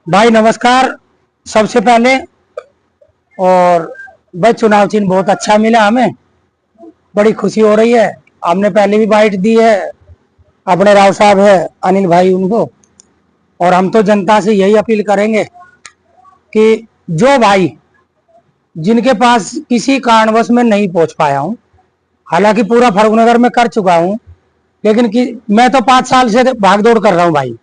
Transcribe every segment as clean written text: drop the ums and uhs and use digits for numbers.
भाई नमस्कार। सबसे पहले और भाई चुनाव चिन्ह बहुत अच्छा मिला हमें, बड़ी खुशी हो रही है। हमने पहले भी बाइट दी है, अपने राव साहब है अनिल भाई उनको, और हम तो जनता से यही अपील करेंगे कि जो भाई जिनके पास किसी कारणवश में नहीं पहुंच पाया हूं, हालांकि पूरा फर्रुखनगर में कर चुका हूं, लेकिन मैं तो 5 साल से भाग दौड़ कर रहा हूं भाई,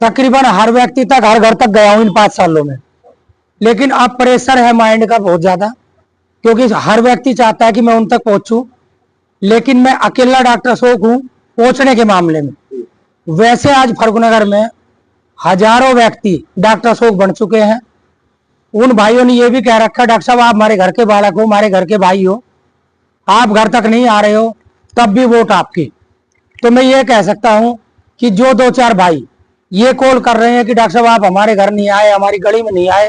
तकरीबन हर व्यक्ति तक, हर घर तक गया हूं इन 5 सालों में। लेकिन अब प्रेशर है माइंड का बहुत ज्यादा, क्योंकि हर व्यक्ति चाहता है कि मैं उन तक पहुंचूं, लेकिन मैं अकेला डॉक्टर अशोक हूं पहुंचने के मामले में। वैसे आज फर्रुखनगर में हजारों व्यक्ति डॉक्टर अशोक बन चुके हैं। उन भाइयों ने यह भी कह रखा, डॉक्टर साहब आप हमारे घर के बालक हो, हमारे घर के भाई हो, आप घर तक नहीं आ रहे हो तब भी वोट आपकी। तो मैं ये कह सकता हूं कि जो 2-4 भाई ये कॉल कर रहे हैं कि डॉक्टर साहब आप हमारे घर नहीं आए, हमारी गली में नहीं आए,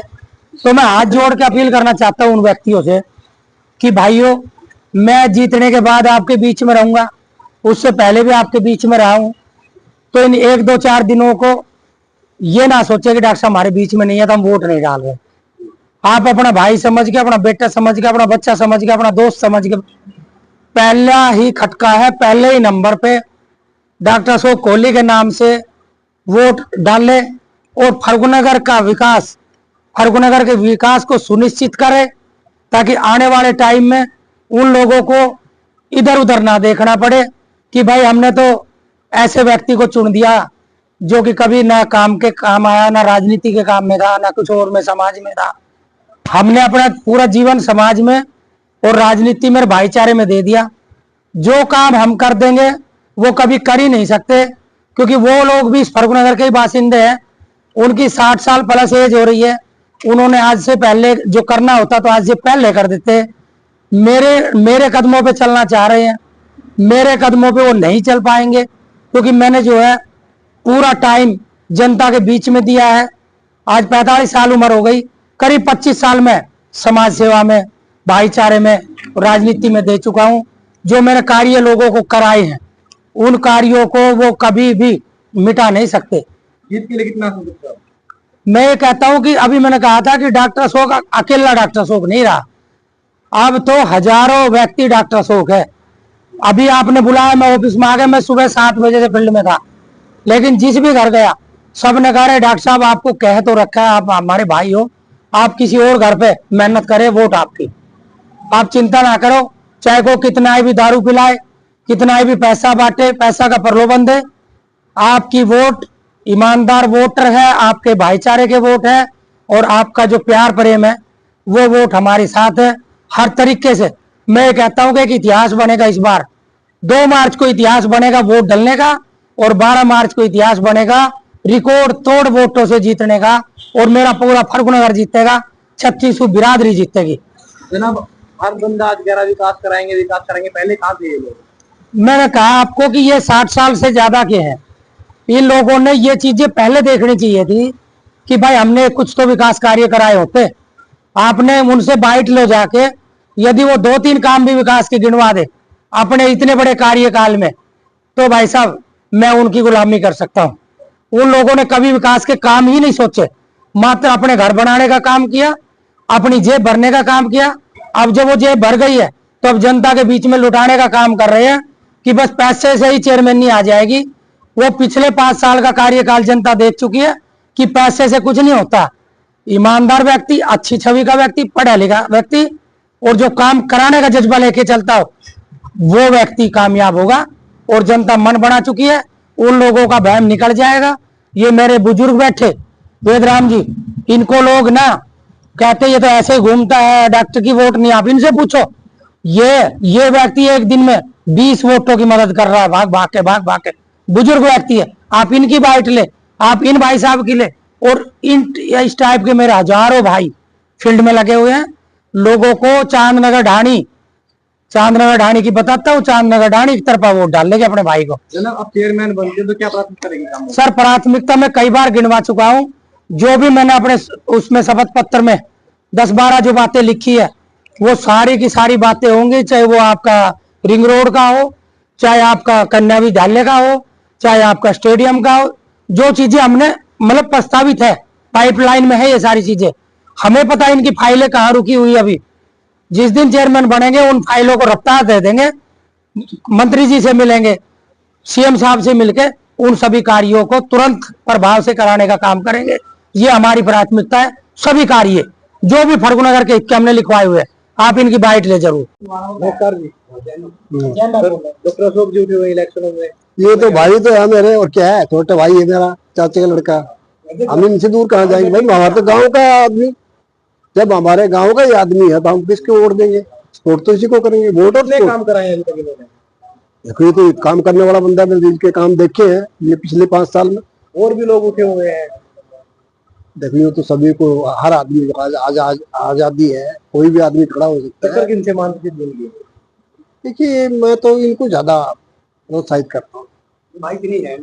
तो मैं हाथ जोड़ के अपील करना चाहता हूं उन व्यक्तियों से कि भाइयों, मैं जीतने के बाद आपके बीच में रहूंगा, उससे पहले भी आपके बीच में रहा हूं। तो इन 1-2-4 दिनों को ये ना सोचे कि डॉक्टर साहब हमारे बीच में नहीं है तो हम वोट नहीं डाल रहे। आप अपना भाई समझ के, अपना बेटा समझ के, अपना बच्चा समझ के, अपना दोस्त समझ के, पहला ही खटका है, पहले ही नंबर पे डॉक्टर अशोक कोहली के नाम से वोट डाले और फर्रुखनगर का विकास, फर्रुखनगर के विकास को सुनिश्चित करे, ताकि आने वाले टाइम में उन लोगों को इधर उधर ना देखना पड़े कि भाई हमने तो ऐसे व्यक्ति को चुन दिया जो कि कभी ना काम के काम आया, ना राजनीति के काम में था, ना कुछ और में समाज में था। हमने अपना पूरा जीवन समाज में और राजनीति में, भाईचारे में दे दिया। जो काम हम कर देंगे वो कभी कर ही नहीं सकते, क्योंकि वो लोग भी इस फर्रुखनगर के ही बासिंदे हैं। उनकी 60 साल प्लस एज हो रही है, उन्होंने आज से पहले जो करना होता तो आज से पहले कर देते। मेरे कदमों पे चलना चाह रहे हैं, मेरे कदमों पे वो नहीं चल पाएंगे, क्योंकि मैंने जो है पूरा टाइम जनता के बीच में दिया है। आज 45 साल उम्र हो गई, करीब 25 साल में समाज सेवा में, भाईचारे में, राजनीति में दे चुका हूं। जो मैंने कार्य लोगों को कराए हैं, उन कार्यों को वो कभी भी मिटा नहीं सकते। जीत के लिए कितना सोचते हो? मैं ये कहता हूं कि अभी मैंने कहा था कि डॉक्टर अशोक अकेला डॉक्टर अशोक नहीं रहा, अब तो हजारों व्यक्ति डॉक्टर अशोक है। अभी आपने बुलाया, मैं ऑफिस में आ गया, मैं सुबह 7 बजे से फील्ड में था, लेकिन जिस भी घर गया सब ने कहा डॉक्टर साहब आपको कह तो रखा है, आप हमारे भाई हो, आप किसी और घर पे मेहनत करें, वोट आपकी, आप चिंता ना करो। चाहे को कितना ही भी दारू पिलाए, कितना ही भी पैसा बांटे, पैसा का प्रलोभन दे, आपकी वोट ईमानदार वोटर है, आपके भाईचारे के वोट है, और आपका जो प्यार प्रेम है वो वोट हमारे साथ है हर तरीके से। मैं कहता हूं कि एक इतिहास बनेगा इस बार। 2 मार्च को इतिहास बनेगा वोट डालने का, और 12 मार्च को इतिहास बनेगा रिकॉर्ड तोड़ वोटों से जीतने का, और मेरा पूरा फर्रुखनगर जीतेगा, 36 बिरादरी जीतेगी। जनाब, हर बंदा आज गहरा विकास कराएंगे, पहले कहाँ थे ये लोग? मैंने कहा आपको कि ये 60 साल से ज्यादा के हैं। इन लोगों ने ये चीजें पहले देखनी चाहिए थी कि भाई हमने कुछ तो विकास कार्य कराए होते। आपने उनसे बाइट लो जाके, यदि वो 2-3 काम भी विकास के गिनवा दे अपने इतने बड़े कार्यकाल में, तो भाई साहब मैं उनकी गुलामी कर सकता हूं। उन लोगों ने कभी विकास के काम ही नहीं सोचे, मात्र अपने घर बनाने का काम किया, अपनी जेब भरने का काम किया। अब जब वो जेब भर गई है तो अब जनता के बीच में लुटाने का काम कर रहे हैं कि बस पैसे से ही चेयरमैन आ जाएगी। वो पिछले 5 साल का कार्यकाल जनता देख चुकी है कि पैसे से कुछ नहीं होता। ईमानदार व्यक्ति, अच्छी छवि का व्यक्ति, पढ़ा लिखा व्यक्ति, और जो काम कराने का जज्बा लेके चलता हो, वो व्यक्ति कामयाब होगा। और जनता मन बना चुकी है, उन लोगों का भ्रम निकल जाएगा। ये मेरे बुजुर्ग बैठे वेदराम जी, इनको लोग ना कहते ये तो ऐसे घूमता है, डॉक्टर की वोट नहीं, आप इनसे पूछो। ये व्यक्ति एक दिन में 20 वोटों की मदद कर रहा है, भाग के बुजुर्ग व्यक्ति है। आप इनकी बाइट ले, आप इन भाई साहब की ले, और इस टाइप के मेरे हजारों भाई फील्ड में लगे हुए हैं। लोगों को चांदनगर ढाणी की बताता हूँ, चांदनगर ढाणी की तरफ वोट डाल लेंगे अपने भाई को। जनाब, आप चेयरमैन बनते तो क्या प्राथमिकता रहेगी काम में? सर, प्राथमिकता में कई बार गिनवा चुका हूँ, जो भी मैंने अपने उसमें शपथ पत्र में 10-12 जो बातें लिखी है, वो सारी की सारी बातें होंगी। चाहे वो आपका रिंग रोड का हो, चाहे आपका कन्या विद्यालय का हो, चाहे आपका स्टेडियम का हो, जो चीजें हमने मतलब प्रस्तावित है पाइपलाइन में है ये सारी चीजें। हमें पता है इनकी फाइलें कहाँ रुकी हुई है। अभी जिस दिन चेयरमैन बनेंगे उन फाइलों को रफ्तार दे देंगे, मंत्री जी से मिलेंगे, सीएम साहब से मिलके उन सभी कार्यों को तुरंत प्रभाव से कराने का काम करेंगे। ये हमारी प्राथमिकता है। सभी कार्य जो भी फर्रुखनगर के हमने लिखवाए हुए हैं, आप इनकी बाइट ले जरूर। नमस्कार जी। डॉक्टर अशोक जी उठे हुए इलेक्शनों में। ये तो भाई तो है मेरे, और क्या है, छोटा भाई है मेरा, चाचे का लड़का। हम इनसे दूर कहाँ जाएंगे भाई, हमारे तो गांव का आदमी, जब हमारे गांव का ही आदमी है तो हम किसको वोट देंगे? वोट तो इसी को करेंगे। वोट और काम कराए अभी तक इन्होंने। देखो ये तो काम करने वाला बंदा है, मैंने इनके काम देखे हैं ये पिछले 5 साल में। और भी लोग उठे हुए हैं। देखिए तो सभी को, हर आदमी को आजादी है, कोई भी आदमी खड़ा हो सकता है। टक्कर किनसे मानसिक मिलेगी? देखिए मैं तो इनको ज्यादा प्रोत्साहित करता हूँ। भाई नहीं है।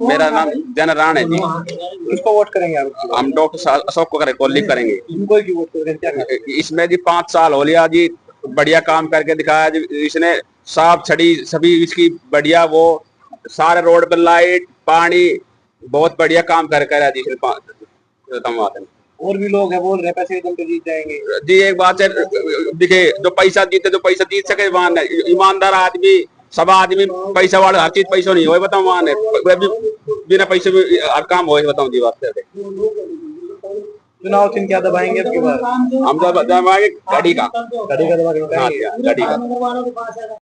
मेरा नाम जनराण है जी। किसको वोट करेंगे आप? हम डॉक्टर अशोक को कॉलिंग करेंगे। इनको ही वोट करेंगे? क्या करेंगे? इसमें जी 5 साल हो लिया जी, बढ़िया काम करके दिखाया जी। इसने साफ छड़ी सभी इसकी बढ़िया, वो सारे रोड पर लाइट पानी बहुत बढ़िया काम कर रहा जी। और भी लोग हैं बोल रहे पैसे एकदम तो जीत जाएंगे जी। एक बात है, देखिए जो पैसा जीत सके मान ईमानदार आदमी, सब आदमी पैसा वाले, हर चीज पैसा नहीं हो बताओ मान है, बिना पैसे भी हर काम हो बताओ जी। बात चुनाव चिन्ह क्या दबाएंगे आपके बाद? हम दबाएंगे गाड़ी का दबाएंगे। गाड़ी का।